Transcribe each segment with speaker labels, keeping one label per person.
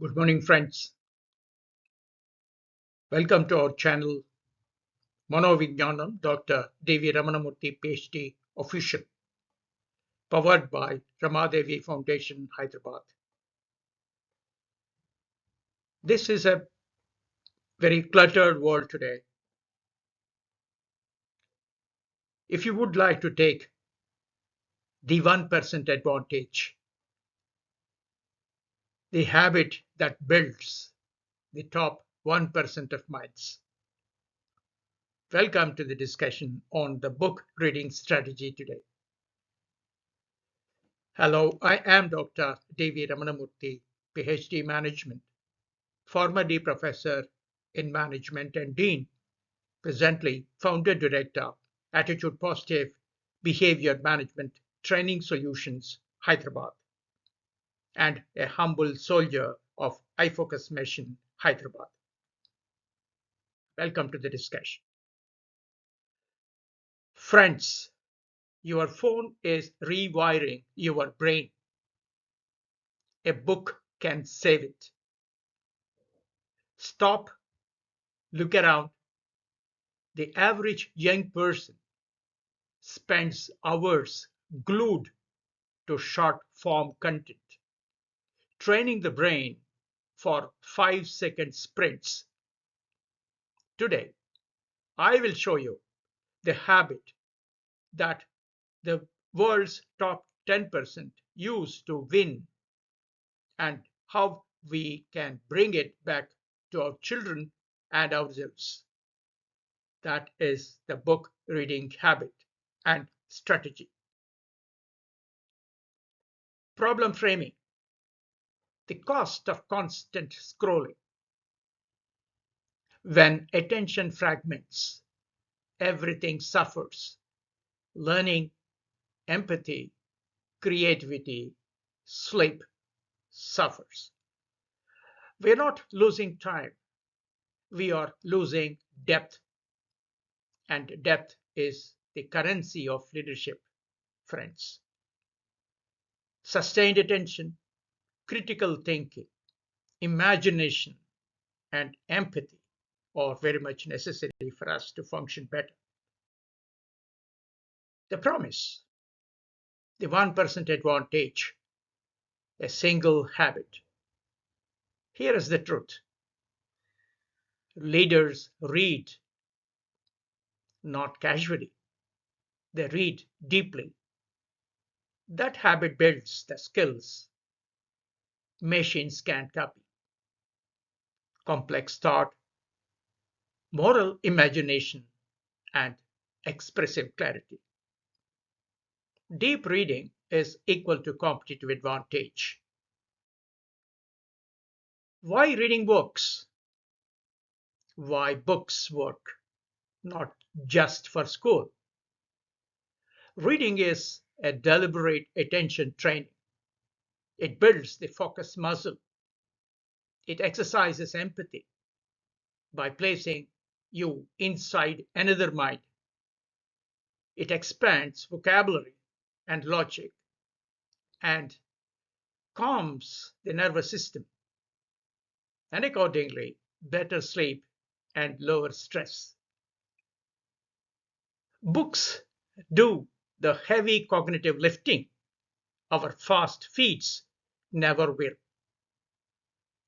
Speaker 1: Good morning, friends. Welcome to our channel, Manovijnanam, Dr. Devi Ramanamurthy, PhD, official, powered by Ramadevi Foundation, Hyderabad. This is a very cluttered world today. If you would like to take the 1% advantage, the habit that builds the top 1% of minds, welcome to the discussion on the book reading strategy today. Hello, I am Dr. Devi Ramanamurthy, PhD Management, former D Professor in Management and Dean, presently Founder Director, Attitude Positive Behavior Management Training Solutions, Hyderabad, and a humble soldier of iFocus Mission, Hyderabad. Welcome to the discussion. Friends, your phone is rewiring your brain. A book can save it. Stop, look around. The average young person spends hours glued to short form content, training the brain for 5-second sprints. Today, I will show you the habit that the world's top 10% use to win and how we can bring it back to our children and ourselves. That is the book reading habit and strategy. Problem framing. The cost of constant scrolling. When attention fragments, everything suffers. Learning, empathy, creativity, sleep suffers. We're not losing time, we are losing depth. And depth is the currency of leadership, friends. Sustained attention, critical thinking, imagination, and empathy are very much necessary for us to function better. The promise, the 1% advantage, a single habit. Here is the truth. Leaders read not casually, they read deeply. That habit builds the skills machines can't copy: complex thought, moral imagination, and expressive clarity. Deep reading is equal to competitive advantage. Why reading works? Why books work, not just for school. Reading is a deliberate attention training. It builds the focus muscle. It exercises empathy by placing you inside another mind. It expands vocabulary and logic and calms the nervous system, and accordingly, better sleep and lower stress. Books do the heavy cognitive lifting our fast feeds never will.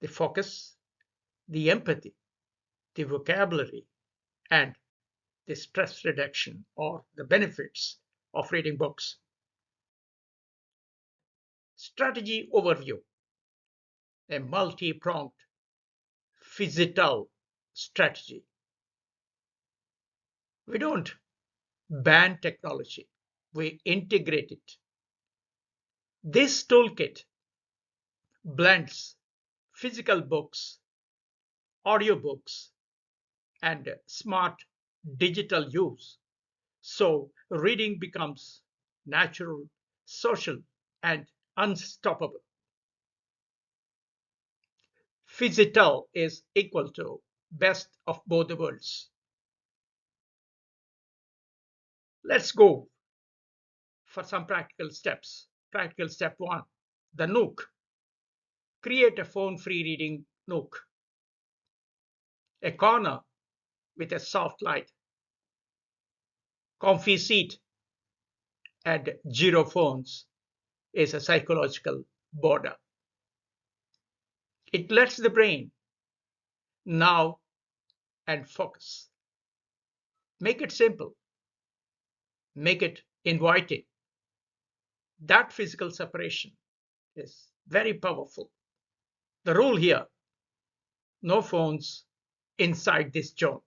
Speaker 1: The focus, the empathy, the vocabulary, and the stress reduction are the benefits of reading books. Strategy overview: a multi pronged physical strategy. We don't ban technology, we integrate it. This toolkit blends physical books, audiobooks, and smart digital use. So reading becomes natural, social, and unstoppable. Physical is equal to best of both the worlds. Let's go for some practical steps. Practical step one, the Nook. Create a phone-free reading nook, a corner with a soft light, comfy seat, and zero phones is a psychological border. It lets the brain now and focus. Make it simple. Make it inviting. That physical separation is very powerful. The rule here: no phones inside this zone.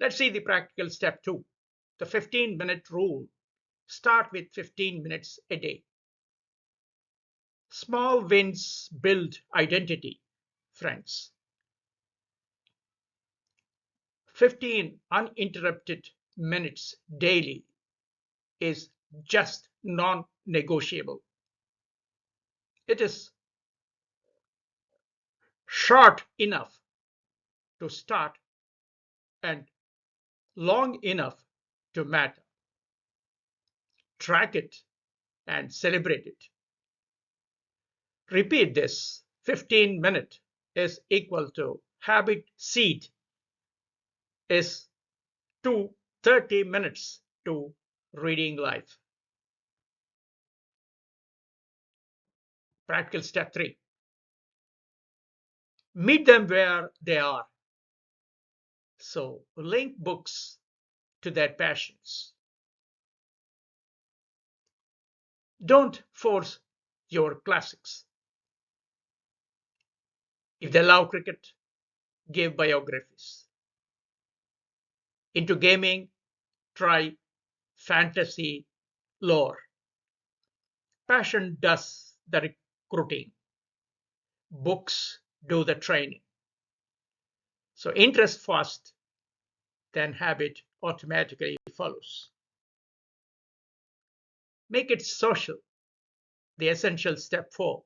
Speaker 1: Let's see the practical step 2, the 15-minute rule. Start with 15 minutes a day. Small wins build identity, friends. 15 uninterrupted minutes daily is just non-negotiable. It is short enough to start and long enough to matter. Track it and celebrate it. Repeat this. 15 minutes is equal to habit seed is to 30 minutes to reading life. Practical step 3. Meet them where they are. So link books to their passions. Don't force your classics. If they love cricket, give biographies. Into gaming, try fantasy lore. Passion does the recruiting. Books do the training. So interest first, then habit automatically follows. Make it social. The essential step 4.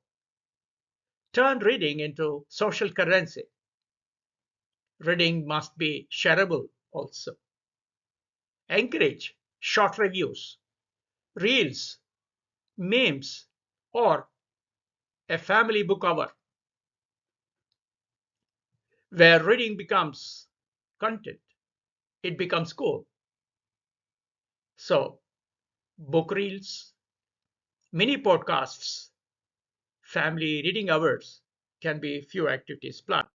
Speaker 1: Turn reading into social currency. Reading must be shareable also. Encourage short reviews, reels, memes, or a family book hour where reading becomes content. It becomes cool. So, book reels, mini podcasts, family reading hours can be few activities planned.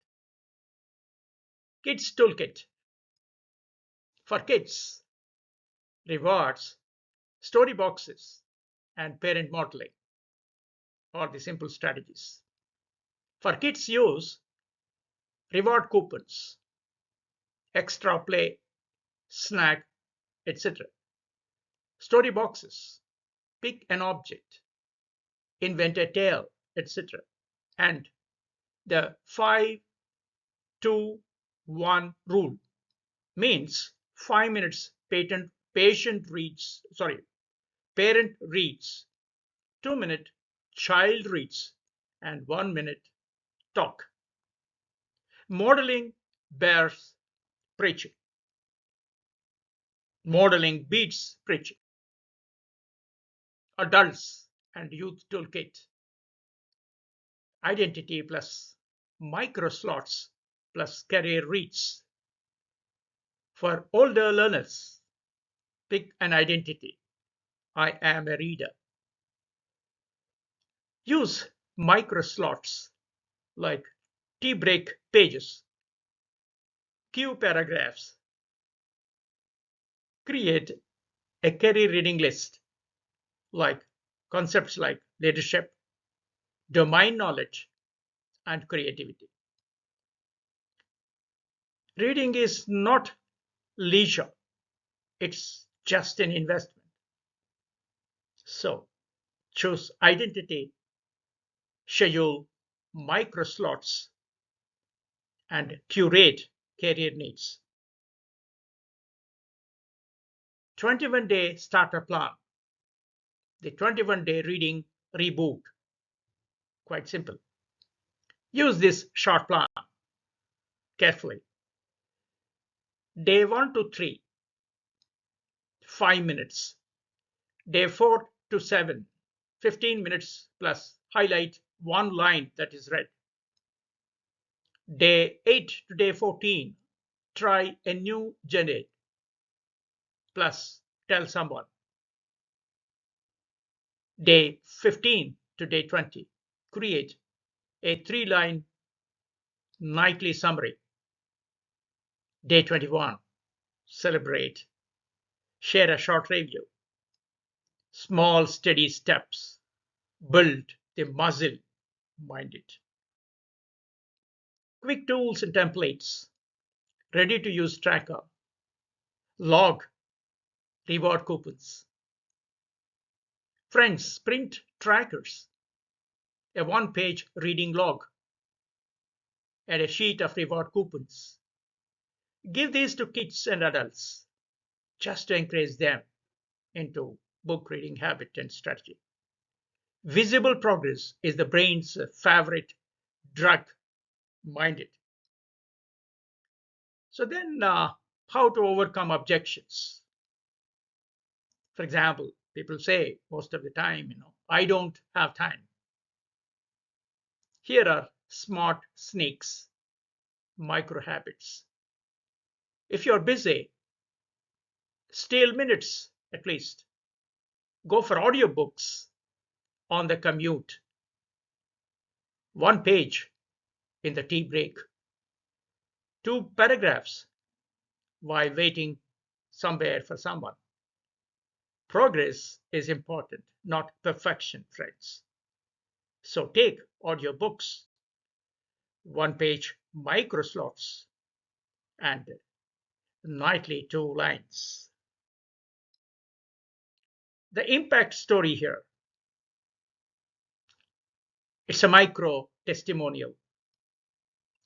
Speaker 1: Kids Toolkit. For kids, rewards, story boxes, and parent modeling are the simple strategies. For kids use, reward coupons, extra play, snack, etc. Story boxes, pick an object, invent a tale, etc. And the 5-2-1 rule means 5 minutes parent reads, 2 minute child reads, and 1 minute talk. Modeling bears preaching. Modeling beats preaching. Adults and youth toolkit. Identity plus micro slots plus career reads. For older learners, pick an identity. I am a reader. Use micro slots like tea break pages, cue paragraphs. Create a career reading list like concepts like leadership, domain knowledge, and creativity. Reading is not leisure, it's just an investment. So choose identity, schedule micro slots, and curate career needs. 21-day starter plan. The 21-day reading reboot. Quite simple. Use this short plan carefully. Day 1 to 3, 5 minutes. Day 4 to 7, 15 minutes plus highlight one line that is read. Day 8 to day 14, try a new genre plus tell someone. Day 15 to day 20, create a 3-line nightly summary. Day 21, celebrate, share a short review. Small, steady steps build the muscle, mind it. Quick tools and templates, ready to use tracker, log, reward coupons. Friends, print trackers, a 1-page reading log, and a sheet of reward coupons. Give these to kids and adults just to encourage them into book reading habit and strategy. Visible progress is the brain's favorite drug, mind it. So then, how to overcome objections? For example, people say most of the time, I don't have time. Here are smart sneaks, micro habits. If you're busy, steal minutes at least. Go for audiobooks on the commute. 1 page in the tea break. 2 paragraphs while waiting somewhere for someone. Progress is important, not perfection, friends. So take audiobooks, 1-page micro slots, and nightly 2 lines. The impact story here, it's a micro testimonial,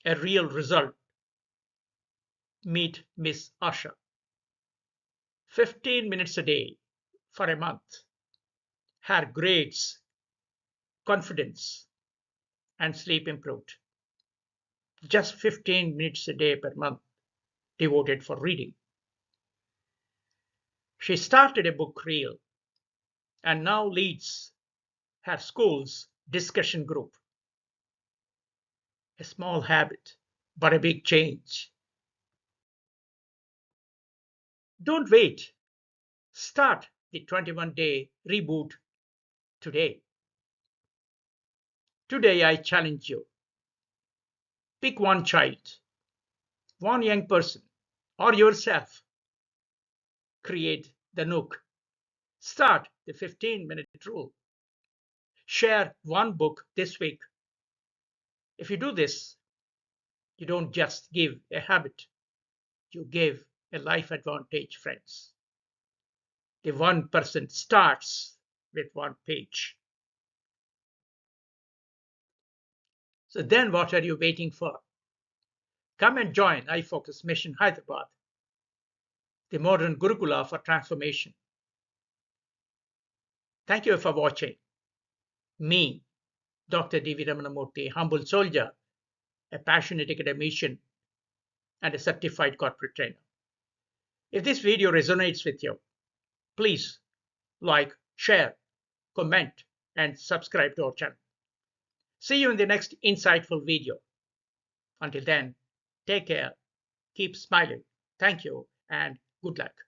Speaker 1: a real result. Meet Miss Asha. 15 minutes a day for a month. Her grades, confidence, and sleep improved. Just 15 minutes a day per month devoted for reading. She started a book reel and now leads her school's discussion group. A small habit, but a big change. Don't wait. Start the 21-day reboot today. Today, I challenge you. Pick one child, one young person, or yourself. Create the Nook. Start the 15-minute rule. Share one book this week. If you do this, you don't just give a habit, you give a life advantage, friends. The 1% starts with 1 page. So then what are you waiting for? Come and join iFocus Mission Hyderabad, the modern Gurukula for transformation. Thank you for watching. Me, Dr. D.V. Ramanamurthy, humble soldier, a passionate academician, and a certified corporate trainer. If this video resonates with you, please like, share, comment, and subscribe to our channel. See you in the next insightful video. Until then, take care, keep smiling. Thank you, and good luck.